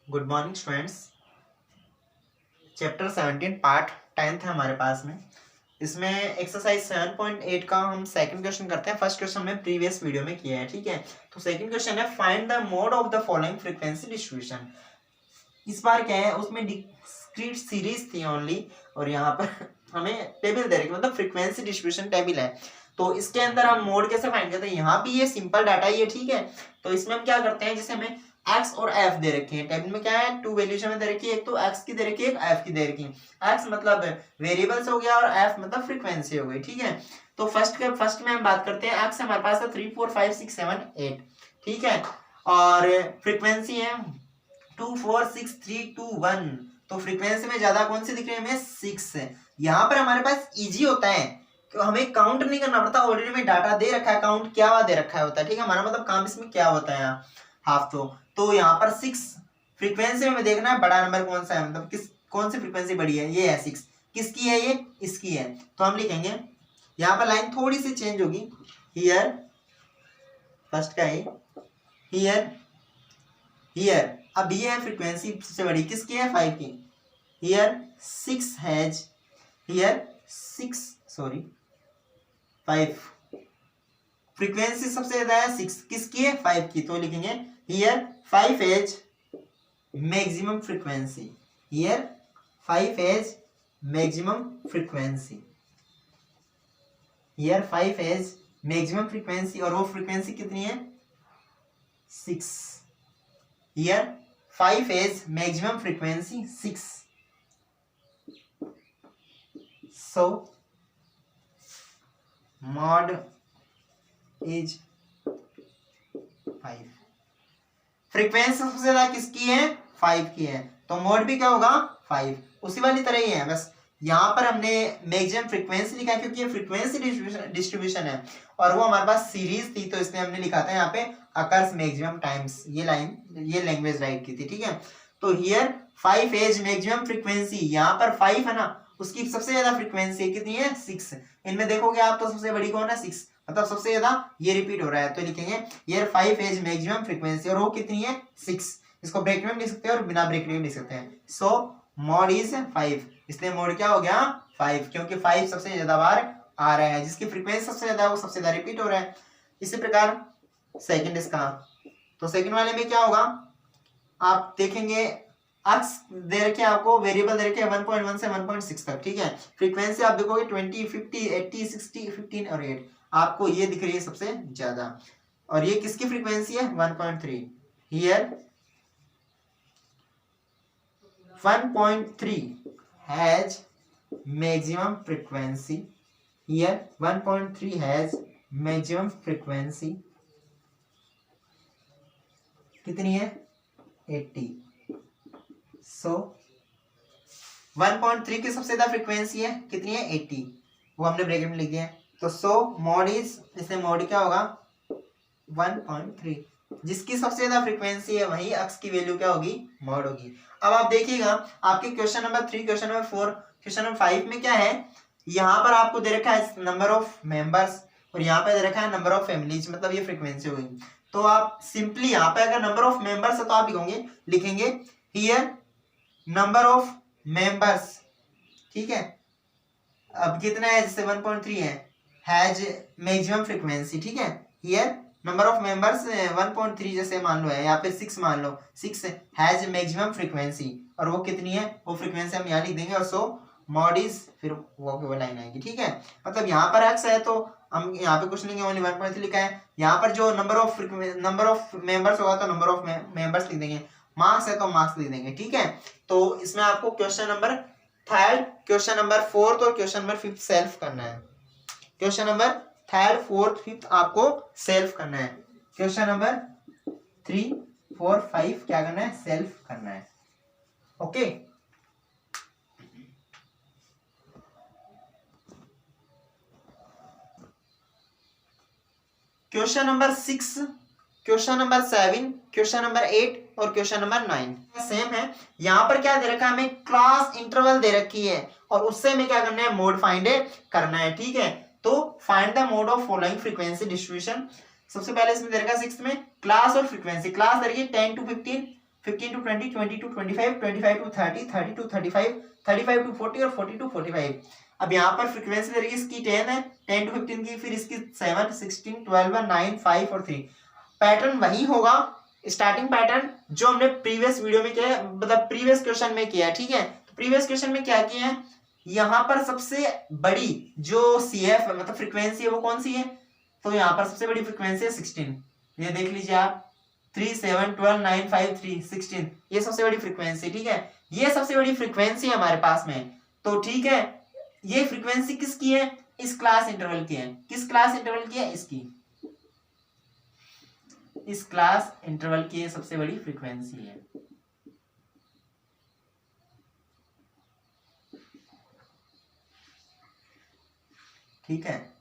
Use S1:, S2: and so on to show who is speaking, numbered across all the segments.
S1: Good morning students. Chapter 17 part 10 है हमारे पास में। इसमें एक्सरसाइज 7.8 का हम सेकंड क्वेश्चन करते हैं। फर्स्ट क्वेश्चन हमने प्रीवियस वीडियो में किया है, ठीक है। तो सेकंड क्वेश्चन है find the mode of the following frequency distribution. इस बार क्या है, उसमें डिस्क्रीट सीरीज थी ओनली, और यहाँ पर हमें टेबल दे रखी, मतलब फ्रीक्वेंसी डिस्ट्रीब्यूशन टेबल है। तो इसके अंदर हम मोड कैसे फाइंड करते हैं, यहाँ भी ये सिंपल डाटा ही है, ठीक है। तो इसमें हम क्या करते हैं, जैसे हमें x और f दे रखे हैं, टेबल में क्या है, टू वैल्यूज हमें दे रखी है, एक तो x की दे रखी है, एक f की दे रखी है। x मतलब वेरिएबल्स हो गया और f मतलब फ्रीक्वेंसी हो गई, ठीक है। तो फर्स्ट में हम बात करते हैं, x हमारे पास है 3 4 5 6 7 8, ठीक है। और फ्रीक्वेंसी है 2 4 6 3 2 1। तो फ्रीक्वेंसी में ज्यादा कौन सी दिख रही है हमें, 6 है। यहाँ पर हमारे पास इजी होता है, तो हमें काउंट नहीं करना पड़ता, ऑलरेडी में डाटा दे रखा है, काउंट क्या हुआ दे रखा है होता है, ठीक है। हमारा मतलब काम इसमें क्या होता है यहाँ हाफ। तो यहाँ पर 6 फ्रीक्वेंसी में हमें देखना है बड़ा नंबर कौन सा है, मतलब कौन सी फ्रीक्वेंसी बड़ी है, ये है 6। किसकी है ये, इसकी है। तो हम लिखेंगे, यहाँ पर लाइन थोड़ी सी चेंज होगी, हियर फर्स्ट का है, हियर हियर। अब ये है फ्रीक्वेंसी सबसे बड़ी, किसकी है, 5 की। हियर 6 हैज, हियर 5 फ्रीक्वेंसी सबसे ज्यादा है 6, किसकी है, 5 की। तो लिखेंगे here 5 as maximum frequency, here 5 as maximum frequency, here 5 as maximum frequency. और वो फ्रीक्वेंसी कितनी है, 6। Here 5 as maximum frequency 6। So mod is 5। Frequency सबसे ज्यादा किसकी है, 5 की है, तो मोड भी क्या होगा, 5। उसी वाली तरह ही है, बस यहाँ पर हमने मैक्सिमम फ्रीक्वेंसी लिखा है क्योंकि ये फ्रीक्वेंसी डिस्ट्रीब्यूशन है, और वो हमारे पास सीरीज थी, तो इसलिए हमने लिखा था यहाँ पे अकर्स मैक्सिमम टाइम्स। ये लाइन, ये लैंग्वेज राइट की थी, ठीक है। तो हियर 5 एज मैक्सिमम फ्रीक्वेंसी, यहाँ पर 5 है ना, उसकी सबसे ज्यादा फ्रीक्वेंसी कितनी है, 6। इनमें देखोगे आप तो सबसे बड़ी कौन है, 6, मतलब सबसे ज्यादा ये रिपीट हो रहा है। तो लिखेंगे ये 5 एज मैक्सिमम फ्रीक्वेंसी, और वो कितनी है, 6। इसको ब्रैकेट में लिख सकते हैं और बिना ब्रैकेट में लिख सकते हैं। सो मॉड इज 5, इसलिए मॉड क्या हो गया, 5, क्योंकि 5 सबसे ज्यादा बार आ रहा है, जिसकी फ्रीक्वेंसी सबसे ज्यादा है वो सबसे ज्यादा रिपीट हो रहा है। इसी प्रकार सेकंड इसका, तो सेकंड वाले में क्या होगा, आप देखेंगे एक्स दे रखे आपको, वेरिएबल दे रखे 1.1 से 1.6 तक, ठीक है। फ्रीक्वेंसी आप देखोगे 20 50 80 60 15 और 8, आपको ये दिख रही है सबसे ज्यादा। और ये किसकी फ्रीक्वेंसी है, 1.3। Here 1.3 has maximum frequency, here 1.3 has maximum frequency कितनी है, 80। सो 1.3 की सबसे ज्यादा फ्रीक्वेंसी है कितनी है, 80, वो हमने ब्रैकेट में लिख दिया है। तो सो मॉड इज, इसमें मॉड क्या होगा, 1.3, जिसकी सबसे ज्यादा फ्रीक्वेंसी है वही x की वैल्यू क्या होगी, मॉड होगी। अब आप देखिएगा आपके question number 3, question number 4, question number 5 में क्या है, यहाँ पर आपको दे रखा है नंबर ऑफ मेंबर्स, और यहाँ पे दे रखा है नंबर ऑफ फैमिलीज, मतलब ये फ्रीक्वेंसी होगी। तो आप सिंपली यहाँ पे अगर नंबर ऑफ मेंबर्स है तो आप लिखेंगे हियर नंबर ऑफ मेंबर्स, ठीक है। अब कितना है, जैसे 1.3 है, हैज मैक्सिमम फ्रीक्वेंसी, ठीक है। हियर नंबर ऑफ मेंबर्स 1.3 जैसे मान लो है, या फिर 6 मान लो, 6 हैज मैक्सिमम फ्रीक्वेंसी, और वो कितनी है, वो फ्रीक्वेंसी हम यहाँ लिख देंगे, और सो मॉड इज, फिर वो लाइन आएगी, ठीक है। मतलब यहाँ पर x है तो हम यहाँ पे कुछ नहीं, ओनली 1.3 लिखा है। यहाँ पर जो नंबर ऑफ मेंबर्स होगा तो नंबर ऑफ मेंबर्स लिख देंगे, मार्क्स है तो मार्क्स लिख देंगे, ठीक है। तो इसमें आपको question number third, question number 4 और क्वेश्चन नंबर 5 सेल्फ करना है। क्वेश्चन नंबर 3 4 5 आपको सेल्फ करना है। क्वेश्चन नंबर 3 4 5 क्या करना है, सेल्फ करना है, okay. Question number 6, question number 7, question number 8 और क्वेश्चन नंबर 9 सेम है। यहाँ पर क्या दे रखा है, हमें क्लास इंटरवल दे रखी है, और उससे हमें क्या करना है, मोड फाइंड करना है, ठीक है। तो find the mode of following frequency distribution. सबसे पहले इसमें दे रखा है 6 में क्लास और फ्रीक्वेंसी, क्लास दे रखी है 10 to 15, 15 to 20, 20 to 25, 25 to 30, 30 to 35, 35 to 40 और 40 to 45। अब यहाँ पर फ्रीक्वेंसी दे रही है इसकी 10 है, 10 to 15 की, फिर इसकी 7, 16, 12, 9, 5 और 3। पैटर्न वही होगा, स्टार्टिंग पैटर्न जो हमने प्रीवियस वीडियो में किया है, मतलब प्रीवियस क्वेश्चन में किया है, ठीक है। तो प्रीवियस क्वेश्चन में क्या किया है, यहाँ पर सबसे बड़ी जो CF मतलब फ्रीक्वेंसी है वो कौन सी है, तो यहाँ पर सबसे बड़ी फ्रीक्वेंसी है 16। ये देख लीजिए आप, 3, 7, 12, 9, 5, 3, 16, ये सबसे बड़ी फ्रीक्वेंसी, ठीक है। ये सबसे बड़ी फ्रीक्वेंसी है हमारे पास में, तो ठीक है। ये फ्रीक्वेंसी किसकी है, इस क्लास इंटरवल की है। किस क्लास इंटरवल की है, इसकी, इस क्लास इंटरवल की ये सबसे बड़ी फ्रीक्वेंसी है। ठीक है,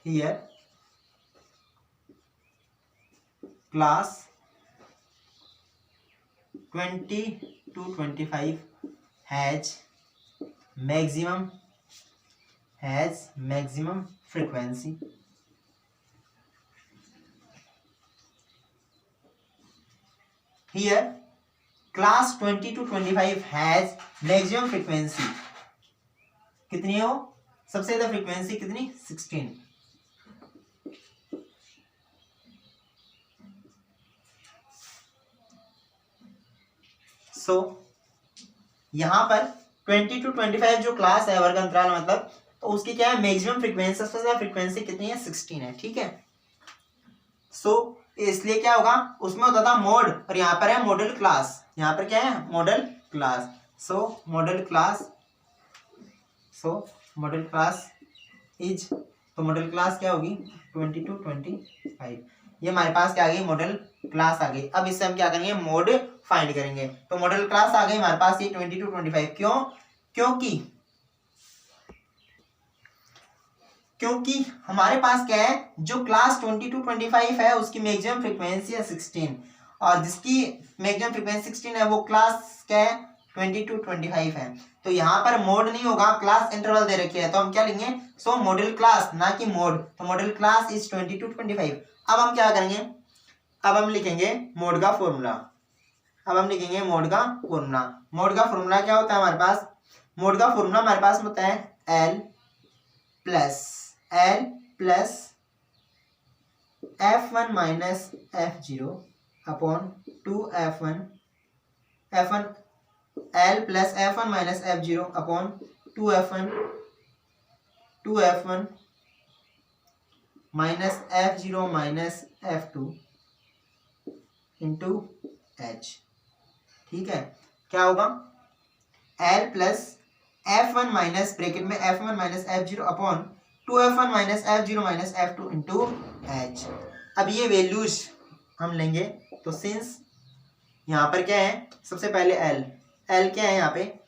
S1: here class 20 to 25 has maximum frequency, here class 20 to 25 has maximum frequency, कितनी है वो, सबसे ज्यादा फ्रीक्वेंसी कितनी, 16। सो यहां पर 20 to 25 जो क्लास है, वर्ग अंतराल मतलब, तो उसकी क्या है, मैक्सिमम फ्रीक्वेंसी, सबसे ज्यादा फ्रीक्वेंसी कितनी है, 16 है, ठीक है। सो इसलिए क्या होगा, उसमें होता था मोड, और यहाँ पर है मॉडल क्लास। यहाँ पर क्या है, model class. So model class is, तो मॉडल क्लास क्या होगी, 20 to 25। ये हमारे पास क्या आ गई, मॉडल क्लास आ गई। अब इससे हम क्या करेंगे, मोड फाइंड करेंगे। तो मॉडल क्लास आ गई हमारे पास ये 20 to 25। क्योंकि हमारे पास क्या है, जो क्लास 20 to 25 है उसकी मैक्सिमम फ्रीक्वेंसी है 16, और जिसकी मैक्सिमम फ्रीक्वेंसी 16 है वो क्लास क्या है, 20 to 25 है। तो यहाँ पर मोड नहीं होगा, क्लास इंटरवल दे रखी है, तो हम क्या लेंगे, सो मॉडल क्लास, ना कि मोड। तो मॉडल क्लास इज 20 to 25। अब हम क्या करेंगे, अब हम लिखेंगे मोड का फॉर्मूला। मोड का फॉर्मूला क्या होता है हमारे पास, मोड का फॉर्मूला हमारे पास होता है L plus F1 minus F0 upon 2F1, L plus F1 minus F0 upon 2F1 minus F0 minus F2 into H। ठीक है, क्या होगा, L plus F1 minus bracket में F1 minus F0 upon 2F1 minus F0 minus F2 into H। अब ये values हम लेंगे, तो सिंस यहाँ पर क्या है, सबसे पहले L क्या है, यहाँ पे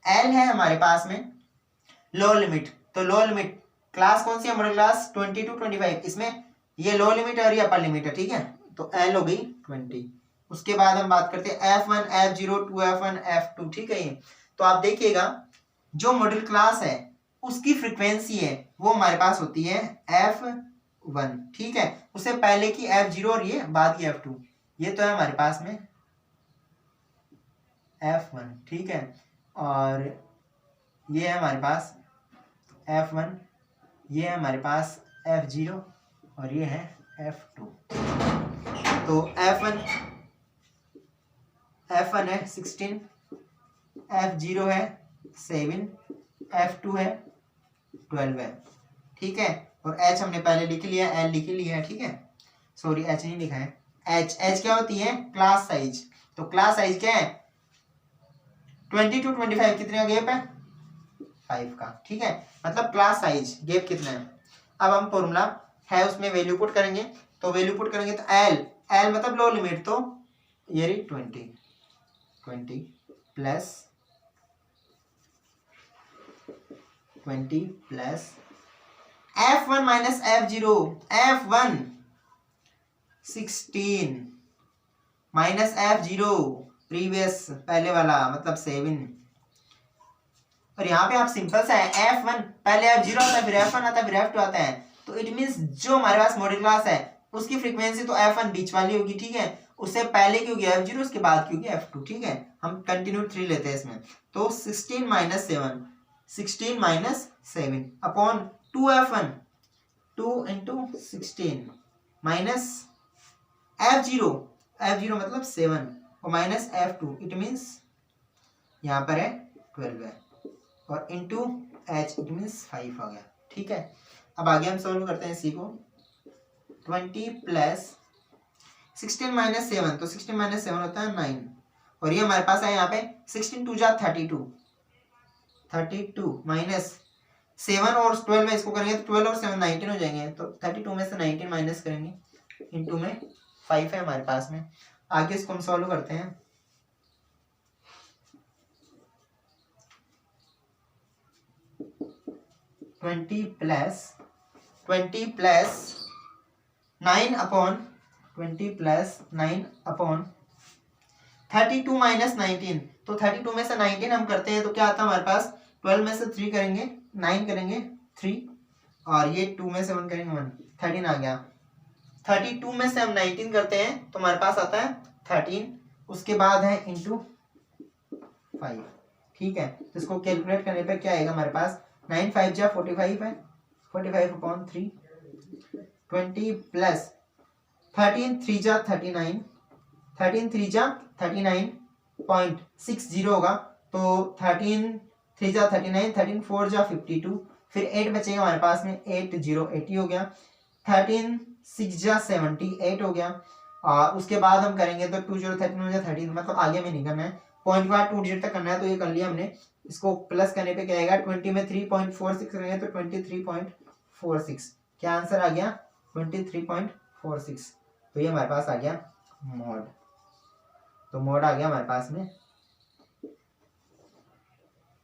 S1: L है हमारे पास में लोअर लिमिट। तो लोअर लिमिट क्लास कौन सी है, मॉडल क्लास 20 to 25, इसमें ये लोअर लिमिट है और ये अपर लिमिट है, ठीक है। तो L हो गई 20। उसके बाद हम बात करते हैं F1 F0 2F1 F2, ठीक है। ये तो आप देखिएगा, जो मॉडल क्लास है उसकी फ्रीक्वेंसी है वो हमारे पास होती है F1, ठीक है। उससे पहले की F0 और ये बाद की F2, ये तो है हमारे पास में F1, ठीक है। और ये है हमारे पास F1, ये है हमारे पास F0 और ये है F2। तो F1 है 16, F0 है 7, F2 है 12 है, ठीक है। और H हमने पहले लिख लिया, L लिख लिया है, ठीक है। सॉरी, H नहीं लिखा है। H क्या होती है, क्लास साइज। तो क्लास साइज क्या है, 20 to 25 कितने का गैप है, 5 का, ठीक है। मतलब क्लास साइज गैप कितना है। अब हम फॉर्मूला है उसमें वैल्यू पुट करेंगे, तो वैल्यू पुट करेंगे तो L मतलब लो लिमिट, तो ये रही 20 plus 20 plus F1 minus F0, F1 16 minus F0 previous पहले वाला मतलब 7। और यहाँ पे आप सिंपल सा है F1 पहले F0 आता है, फिर F1 आता है, फिर F2 आता है, तो इट मीन्स जो हमारे पास मॉडल क्लास है उसकी फ्रीक्वेंसी तो F1 बीच वाली होगी, ठीक है, उससे पहले की होगी F0, उसके बाद की होगी F2, ठीक है। हम कंटिन्यू 3 लेते हैं इसमें, तो 16 minus 7, 16 minus 7 upon 2F1, 2 into 16 minus F0, F0 मतलब 7 और माइनस F2, इट मीन्स यहाँ पर है 12 है, और इंटू एच इट मीन्स 5 हो गया, ठीक है। अब आगे हम सॉल्व करते हैं इसी को। 20 प्लस 16 माइनस 7, तो 16 माइनस 7 होता है 9, और ये हमारे पास है यहाँ पे 16 2 जा 32, 32 माइनस 7 और 12 में इसको करेंगे तो 12 और 7 19 हो जाएंगे, तो 32 में से 19 माइनस करेंगे, इंटू में 5 है हमारे पास में। आगे इसको हम सॉल्व करते हैं। 20 plus 9 upon 20 plus 9 upon 32 minus 19, तो 32 में से 19 हम करते हैं तो क्या आता है हमारे पास, 12 में से 3 करेंगे 9 करेंगे 3, और ये 2 में से 1 करेंगे 1, 13 आ गया। 32 में से हम 19 करते हैं तो हमारे पास आता है 13, उसके बाद है इंटू 5, ठीक है। तो इसको कैलकुलेट करने पर क्या आएगा हमारे पास, 9 5 जा 45 है, 45 अपॉन 3, 20 प्लस 13 3 जा 39, 13 3 जा 39.60 होगा, तो 13 3 जा 39, 13 4 जा 52, फिर 8 बचेगा हमारे पास में, 8 0 80 हो गया, 13 6 जा 78 हो गया, और उसके बाद हम करेंगे तो 2 0 13 जा 13, मतलब आगे में नहीं करना है, पॉइंट के बाद 2 डिजिट तक करना है, तो ये कर लिया हमने। इसको प्लस करने पे क्या आएगा, 20 में 3.46 करेंगे तो 23.46, क्या आंसर आ गया 23.46, तो ये हमारे पास आ गया मॉड, तो मॉड आ गया हमारे पास में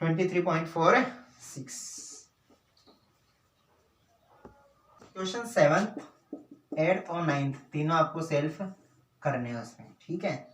S1: 23.46। क्वेश्चन 7, 8 और 9 तीनों आपको सेल्फ करने हैं उसमें, ठीक है।